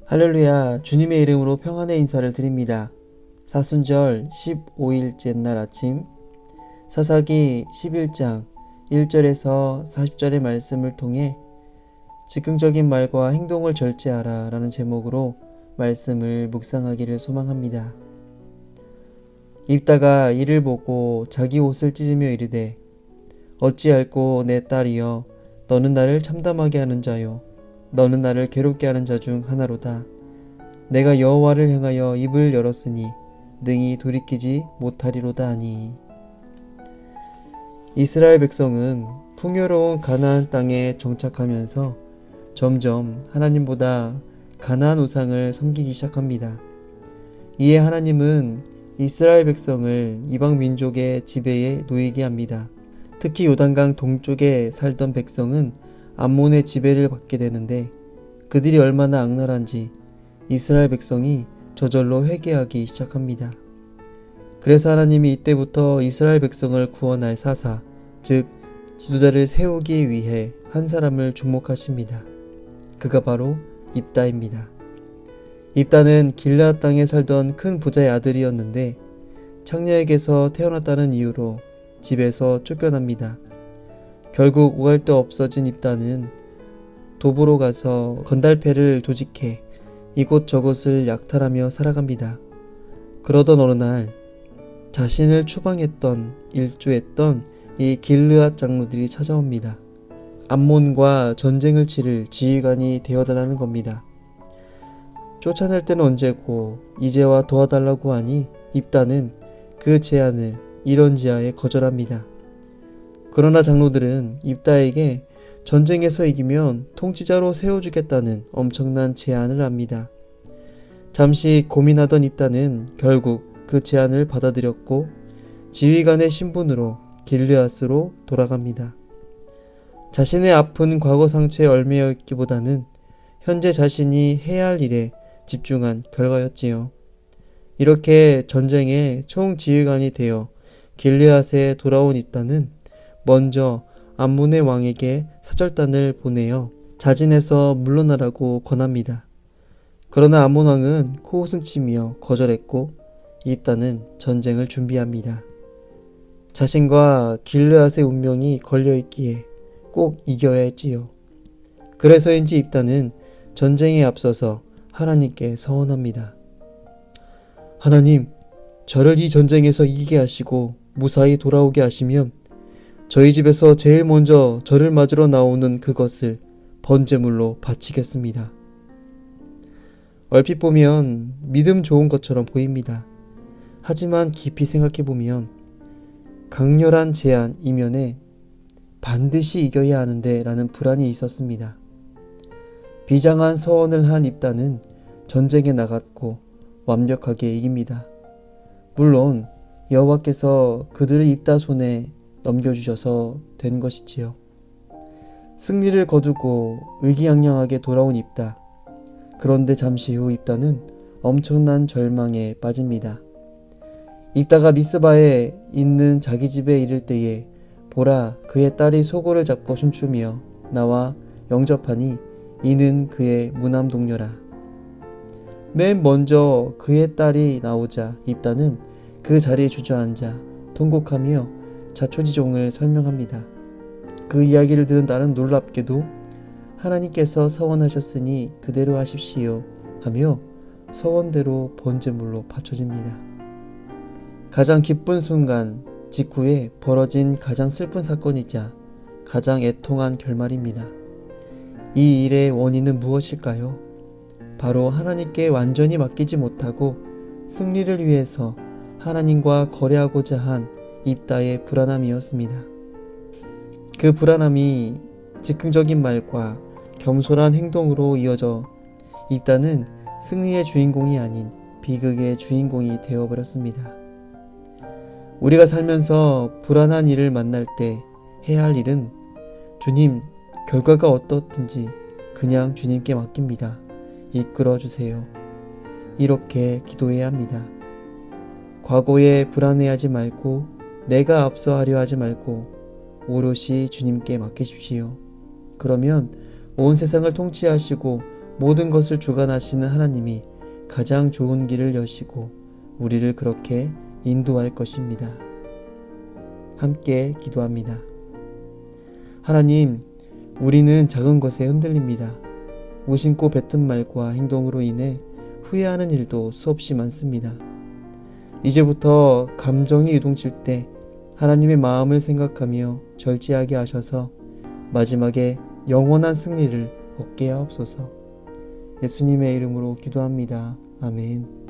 할렐루야, 주님의 이름으로 평안의 인사를 드립니다. 사순절 15일째 날 아침, 사사기 11장 1절에서 40절의 말씀을 통해 즉흥적인 말과 행동을 절제하라 라는 제목으로 말씀을 묵상하기를 소망합니다. 입다가 이를 보고 자기 옷을 찢으며 이르되, 어찌할꼬 내 딸이여, 너는 나를 참담하게 하는 자요, 너는 나를 괴롭게 하는 자 중 하나로다. 내가 여호와를 향하여 입을 열었으니 능히 돌이키지 못하리로다 하니. 이스라엘 백성은 풍요로운 가나안 땅에 정착하면서 점점 하나님보다 가나안 우상을 섬기기 시작합니다. 이에 하나님은 이스라엘 백성을 이방 민족의 지배에 놓이게 합니다. 특히 요단강 동쪽에 살던 백성은 암몬의 지배를 받게 되는데, 그들이 얼마나 악랄한지 이스라엘 백성이 저절로 회개하기 시작합니다. 그래서 하나님이 이때부터 이스라엘 백성을 구원할 사사, 즉 지도자를 세우기 위해 한 사람을 주목하십니다. 그가 바로 입다입니다. 입다는 길르앗 땅에 살던 큰 부자의 아들이었는데 창녀에게서 태어났다는 이유로 집에서 쫓겨납니다. 결국 오갈 데 없어진 입다는 도보로 가서 건달패를 조직해 이곳저곳을 약탈하며 살아갑니다. 그러던 어느 날 자신을 추방했던 일조했던 이 길르앗 장로들이 찾아옵니다. 암몬과 전쟁을 치를 지휘관이 되어달라는 겁니다. 쫓아낼 때는 언제고 이제와 도와달라고 하니 입다는 그 제안을 이런지하에 거절합니다. 그러나 장로들은 입다에게 전쟁에서 이기면 통치자로 세워주겠다는 엄청난 제안을 합니다. 잠시 고민하던 입다는 결국 그 제안을 받아들였고 지휘관의 신분으로 길르앗으로 돌아갑니다. 자신의 아픈 과거 상처에 얽매여 있기보다는 현재 자신이 해야 할 일에 집중한 결과였지요. 이렇게 전쟁의 총지휘관이 되어 길르앗에 돌아온 입다는 먼저 암몬의 왕에게 사절단을 보내어 자진해서 물러나라고 권합니다. 그러나 암몬 왕은 코웃음치며 거절했고 입다는 전쟁을 준비합니다. 자신과 길르앗의 운명이 걸려있기에 꼭 이겨야 했지요. 그래서인지 입다는 전쟁에 앞서서 하나님께 서원합니다. 하나님, 저를 이 전쟁에서 이기게 하시고 무사히 돌아오게 하시면 저희 집에서 제일 먼저 저를 맞으러 나오는 그것을 번제물로 바치겠습니다. 얼핏 보면 믿음 좋은 것처럼 보입니다. 하지만 깊이 생각해보면 강렬한 제안 이면에 반드시 이겨야 하는데 라는 불안이 있었습니다. 비장한 서원을 한 입다는 전쟁에 나갔고 완벽하게 이깁니다. 물론 여호와께서 그들을 입다 손에 넘겨주셔서 된 것이지요. 승리를 거두고 의기양양하게 돌아온 입다. 그런데 잠시 후 입다는 엄청난 절망에 빠집니다. 입다가 미스바에 있는 자기 집에 이를 때에 보라, 그의 딸이 소고를 잡고 춤추며 나와 영접하니 이는 그의 무남동료라. 맨 먼저 그의 딸이 나오자 입다는 그 자리에 주저앉아 통곡하며 자초지종을 설명합니다. 그 이야기를 들은 딸은 놀랍게도 하나님께서 서원하셨으니 그대로 하십시오 하며 서원대로 번제물로 바쳐집니다. 가장 기쁜 순간 직후에 벌어진 가장 슬픈 사건이자 가장 애통한 결말입니다. 이 일의 원인은 무엇일까요? 바로 하나님께 완전히 맡기지 못하고 승리를 위해서 하나님과 거래하고자 한 입다의 불안함이었습니다. 그 불안함이 즉흥적인 말과 겸손한 행동으로 이어져 입다는 승리의 주인공이 아닌 비극의 주인공이 되어버렸습니다. 우리가 살면서 불안한 일을 만날 때 해야 할 일은 주님, 결과가 어떻든지 그냥 주님께 맡깁니다. 이끌어 주세요. 이렇게 기도해야 합니다. 과거에 불안해하지 말고 내가 앞서 하려 하지 말고 오롯이 주님께 맡기십시오. 그러면 온 세상을 통치하시고 모든 것을 주관하시는 하나님이 가장 좋은 길을 여시고 우리를 그렇게 인도할 것입니다. 함께 기도합니다. 하나님, 우리는 작은 것에 흔들립니다. 무심코 뱉은 말과 행동으로 인해 후회하는 일도 수없이 많습니다. 이제부터 감정이 요동칠 때 하나님의 마음을 생각하며 절제하게 하셔서 마지막에 영원한 승리를 얻게 하옵소서. 예수님의 이름으로 기도합니다. 아멘.